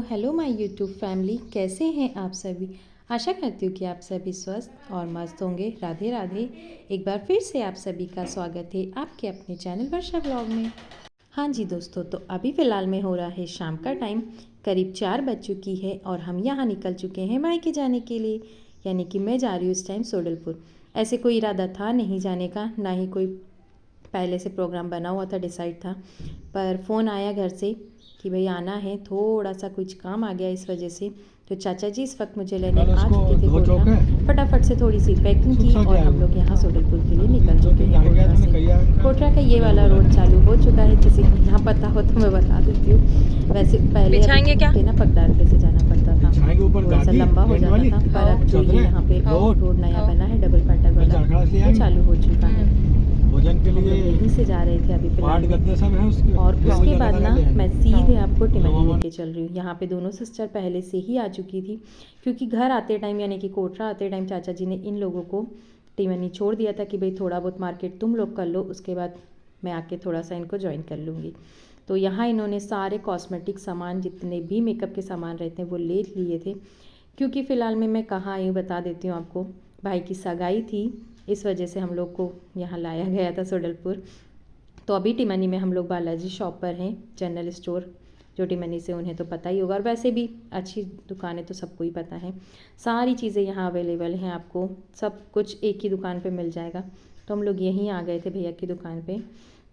Hello my YouTube family, कैसे हैं आप सभी। आशा करती हूँ कि आप सभी स्वस्थ और मस्त होंगे। राधे राधे। एक बार फिर से आप सभी का स्वागत है आपके अपने चैनल वर्षा ब्लॉग में। हाँ जी दोस्तों, तो अभी फ़िलहाल में हो रहा है शाम का टाइम, करीब 4 बज चुकी है और हम यहाँ निकल चुके हैं मायके जाने के लिए। यानी कि मैं जा रही हूँ इस टाइम सोडलपुर। ऐसे कोई इरादा था नहीं जाने का, ना ही कोई पहले से प्रोग्राम बना हुआ था, डिसाइड था, पर फ़ोन आया घर से कि भाई आना है। थोड़ा सा कुछ काम आ गया इस वजह से, तो चाचा जी इस वक्त मुझे लेने आ चुके थे कोटरा। फटाफट से थोड़ी सी पैकिंग की और हम लोग यहाँ सोडलपुर के लिए निकल चुके हैं कोटरा से। कोटरा का ये वाला रोड चालू हो चुका है, किसी को यहाँ पता हो तो मैं बता देती हूँ। वैसे पहले अभी ना पगडाल से जाना पड़ता था, थोड़ा सा लंबा हो जाता था, पर अब जो ये यहाँ पे रोड नया बना है डबल फाटक वाला, वो चालू हो चुका है। भोजन के लिए यहीं से जा रहे थे अभी फिलहाल। और उसके बाद ना मैं सीधे आपको टिमनी लेके चल रही हूँ। यहाँ पे दोनों सिस्टर पहले से ही आ चुकी थी, क्योंकि घर आते टाइम यानी कि कोटरा आते टाइम चाचा जी ने इन लोगों को टिमनी छोड़ दिया था कि भाई थोड़ा बहुत मार्केट तुम लोग कर लो, उसके बाद मैं आके थोड़ा सा इनको ज्वाइन कर लूँगी। तो यहाँ इन्होंने सारे कॉस्मेटिक सामान, जितने भी मेकअप के सामान रहते हैं वो ले लिए थे, क्योंकि फ़िलहाल में मैं कहाँ आई हूँ बता देती हूँ आपको। भाई की सगाई थी, इस वजह से हम लोग को यहाँ लाया गया था सोडलपुर। तो अभी टिमनी में हम लोग बालाजी शॉप पर हैं, जनरल स्टोर, जो टिमनी से उन्हें तो पता ही होगा, और वैसे भी अच्छी दुकान है तो सबको ही पता है। सारी चीज़ें यहाँ अवेलेबल हैं, आपको सब कुछ एक ही दुकान पे मिल जाएगा। तो हम लोग यहीं आ गए थे भैया की दुकान पे।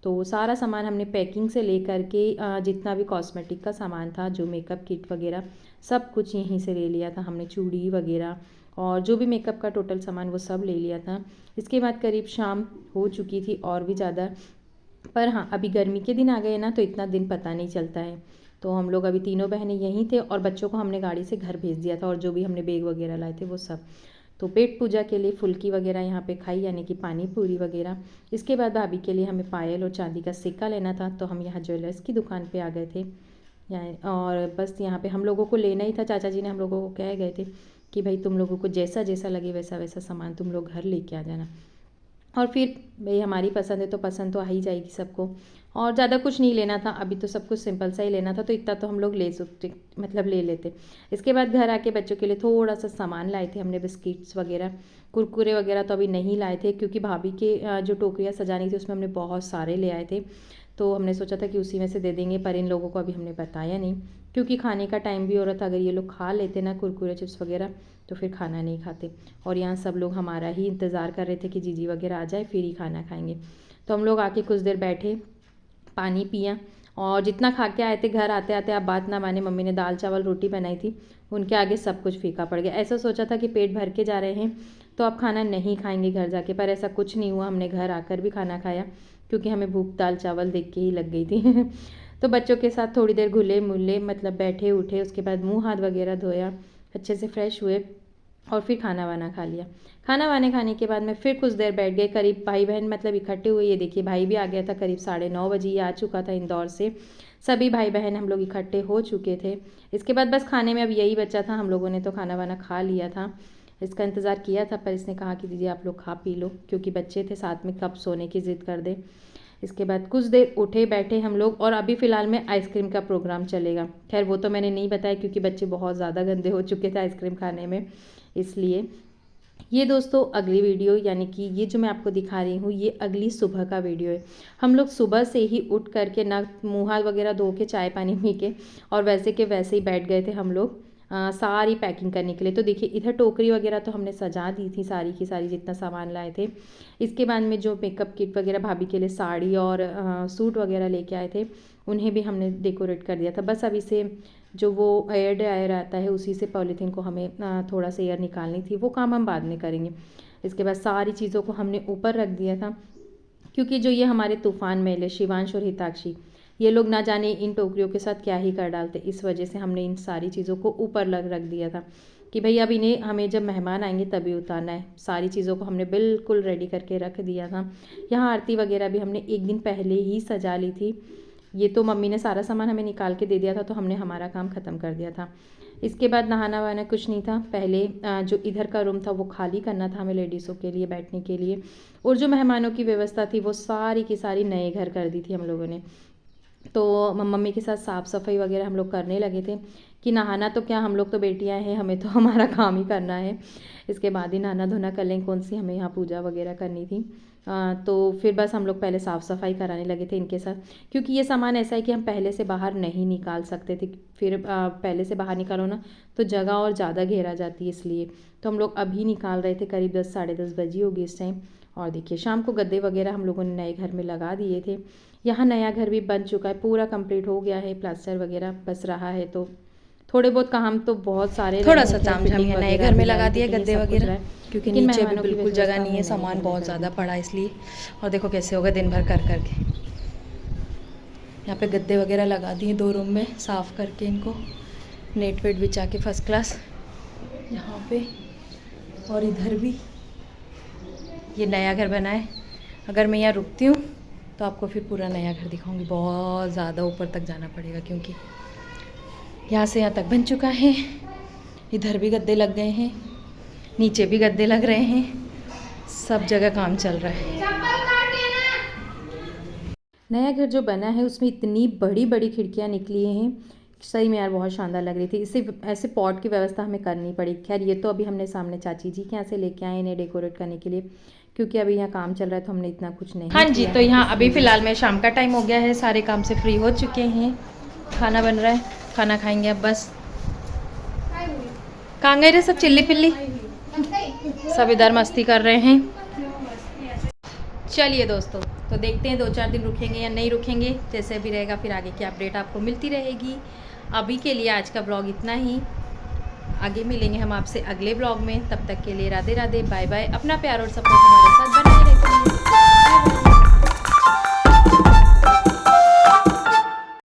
तो सारा सामान हमने पैकिंग से लेकर के जितना भी कॉस्मेटिक का सामान था, जो मेकअप किट वगैरह, सब कुछ यहीं से ले लिया था हमने। चूड़ी वगैरह और जो भी मेकअप का टोटल सामान वो सब ले लिया था। इसके बाद करीब शाम हो चुकी थी और भी ज़्यादा, पर हाँ अभी गर्मी के दिन आ गए ना तो इतना दिन पता नहीं चलता है। तो हम लोग अभी तीनों बहनें यहीं थे और बच्चों को हमने गाड़ी से घर भेज दिया था, और जो भी हमने बैग वगैरह लाए थे वो सब। तो पेट पूजा के लिए फुल्की वगैरह यहाँ पे खाई, यानी कि पानी पूरी वगैरह। इसके बाद भाभी के लिए हमें पायल और चांदी का सिक्का लेना था, तो हम यहाँ ज्वेलर्स की दुकान पे आ गए थे। और बस यहाँ पे हम लोगों को लेना ही था। चाचा जी ने हम लोगों को कह गए थे कि भाई तुम लोगों को जैसा जैसा लगे वैसा वैसा सामान तुम लोग घर लेके आ जाना। और फिर भाई हमारी पसंद है तो पसंद तो आ ही जाएगी सबको, और ज़्यादा कुछ नहीं लेना था, अभी तो सब कुछ सिंपल सा ही लेना था, तो इतना तो हम लोग ले सकते, मतलब ले लेते। इसके बाद घर आके बच्चों के लिए थोड़ा सा सामान लाए थे हमने, बिस्किट्स वगैरह, कुरकुरे वगैरह तो अभी नहीं लाए थे, क्योंकि भाभी के जो टोकरियाँ सजानी थी उसमें हमने बहुत सारे ले आए थे। तो हमने सोचा था कि उसी में से दे देंगे, पर इन लोगों को अभी हमने बताया नहीं, क्योंकि खाने का टाइम भी हो रहा था। अगर ये लोग खा लेते ना कुरकुरे चिप्स वगैरह तो फिर खाना नहीं खाते। और यहाँ सब लोग हमारा ही इंतज़ार कर रहे थे कि जीजी वगैरह आ जाए फिर ही खाना खाएंगे। तो हम लोग आके कुछ देर बैठे, पानी पिया, और जितना खा के आए थे घर आते आते आप बात ना माने, मम्मी ने दाल चावल रोटी बनाई थी, उनके आगे सब कुछ फीका पड़ गया। ऐसा सोचा था कि पेट भर के जा रहे हैं तो आप खाना नहीं खाएंगे घर जाके, पर ऐसा कुछ नहीं हुआ। हमने घर आकर भी खाना खाया, क्योंकि हमें भूख दाल चावल देख के ही लग गई थी। तो बच्चों के साथ थोड़ी देर घुले मुले, मतलब बैठे उठे, उसके बाद मुँह हाथ वगैरह धोया, अच्छे से फ्रेश हुए, और फिर खाना वाना खा लिया। खाना वाने खाने के बाद में फिर कुछ देर बैठ गए, करीब भाई बहन मतलब इकट्ठे हुए। ये देखिए भाई भी आ गया था, करीब 9:30 बजे आ चुका था इंदौर से। सभी भाई बहन हम लोग इकट्ठे हो चुके थे। इसके बाद बस खाने में अब यही बचा था, हम लोगों ने तो खाना वाना खा लिया था। इसका इंतज़ार किया था, पर इसने कहा कि दीदी आप लोग खा पी लो, क्योंकि बच्चे थे साथ में, कब सोने की ज़िद कर दे। इसके बाद कुछ देर उठे बैठे हम लोग, और अभी फ़िलहाल में आइसक्रीम का प्रोग्राम चलेगा। खैर वो तो मैंने नहीं बताया, क्योंकि बच्चे बहुत ज़्यादा गंदे हो चुके थे आइसक्रीम खाने में, इसलिए। ये दोस्तों अगली वीडियो, यानी कि ये जो मैं आपको दिखा रही हूँ, ये अगली सुबह का वीडियो है। हम लोग सुबह से ही उठ करके ना मुँह हाथ वगैरह धो के चाय पानी पी के और वैसे के वैसे ही बैठ गए थे हम लोग सारी पैकिंग करने के लिए। तो देखिए इधर टोकरी वगैरह तो हमने सजा दी थी सारी की सारी, जितना सामान लाए थे। इसके बाद में जो मेकअप किट वगैरह भाभी के लिए साड़ी और सूट वगैरह लेके आए थे, उन्हें भी हमने डेकोरेट कर दिया था। बस अभी से जो वो एयर ड्रायर आता है उसी से पॉलीथीन को हमें थोड़ा सा एयर निकालनी थी, वो काम हम बाद में करेंगे। इसके बाद सारी चीज़ों को हमने ऊपर रख दिया था, क्योंकि जो ये हमारे तूफ़ान मेले शिवांश और हिताक्षी, ये लोग ना जाने इन टोकरियों के साथ क्या ही कर डालते, इस वजह से हमने इन सारी चीज़ों को ऊपर रख दिया था कि भाई अब इन्हें हमें जब मेहमान आएंगे तभी उतारना है। सारी चीज़ों को हमने बिल्कुल रेडी करके रख दिया था। यहाँ आरती वगैरह भी हमने एक दिन पहले ही सजा ली थी। ये तो मम्मी ने सारा सामान हमें निकाल के दे दिया था, तो हमने हमारा काम ख़त्म कर दिया था। इसके बाद नहाना वहाना कुछ नहीं था। पहले जो इधर का रूम था वो खाली करना था हमें लेडीज़ों के लिए बैठने के लिए, और जो मेहमानों की व्यवस्था थी वो सारी की सारी नए घर कर दी थी हम लोगों ने। तो मम्मी के साथ साफ़ सफाई वगैरह हम लोग करने लगे थे कि नहाना तो क्या, हम लोग तो बेटियां हैं, हमें तो हमारा काम ही करना है, इसके बाद ही नहाना धोना कर लें, कौन सी हमें यहाँ पूजा वगैरह करनी थी। तो फिर बस हम लोग पहले साफ़ सफाई कराने लगे थे इनके साथ, क्योंकि ये सामान ऐसा है कि हम पहले से बाहर नहीं निकाल सकते थे, फिर पहले से बाहर निकालो ना तो जगह और ज़्यादा घेरा जाती है, इसलिए तो हम लोग अभी निकाल रहे थे। करीब 10 साढ़े 10 बजी होगी इस टाइम। और देखिए शाम को गद्दे वगैरह हम लोगों ने नए घर में लगा दिए थे। यहाँ नया घर भी बन चुका है, पूरा कंप्लीट हो गया है, प्लास्टर वगैरह बस रहा है। तो थोड़े बहुत काम तो बहुत सारे, थोड़ा सा ताम झाम है, नए घर में लगा दिया गद्दे वगैरह, क्योंकि नीचे भी बिल्कुल जगह नहीं है, सामान बहुत ज़्यादा पड़ा इसलिए। और देखो कैसे होगा दिन भर कर करके। यहाँ पे गद्दे वगैरह लगा दिए 2 रूम में, साफ़ करके इनको नेट वेट बिछा के फर्स्ट क्लास यहाँ पे। और इधर भी ये नया घर बना है। अगर मैं यहाँ रुकती हूँ तो आपको फिर पूरा नया घर दिखाऊंगी। बहुत ज़्यादा ऊपर तक जाना पड़ेगा क्योंकि यहाँ से यहाँ तक बन चुका है। इधर भी गद्दे लग गए हैं, नीचे भी गद्दे लग रहे हैं, सब जगह काम चल रहा है। नया घर जो बना है उसमें इतनी बड़ी बड़ी खिड़कियाँ निकली हैं, सही में यार बहुत शानदार लग रही थी। इससे ऐसे पॉट की व्यवस्था हमें करनी पड़ी। खैर ये तो अभी हमने सामने चाची जी के यहाँ से लेके आए इन्हें डेकोरेट करने के लिए, क्योंकि अभी यहाँ काम चल रहा है तो हमने इतना कुछ नहीं। हाँ जी, तो यहाँ अभी फ़िलहाल में शाम का टाइम हो गया है, सारे काम से फ्री हो चुके हैं, खाना बन रहा है, खाना खाएंगे अब बस। कहाँ गए रे सब चिल्ली पिल्ली, सब इधर मस्ती कर रहे हैं। चलिए दोस्तों, तो देखते हैं 2-4 दिन रुकेंगे या नहीं रुकेंगे, जैसे भी रहेगा फिर आगे की अपडेट आपको मिलती रहेगी। अभी के लिए आज का ब्लॉग इतना ही, आगे मिलेंगे हम आपसे अगले ब्लॉग में। तब तक के लिए राधे राधे, बाय बाय। अपना प्यार और सपोर्ट हमारे साथ बनाए रखिए।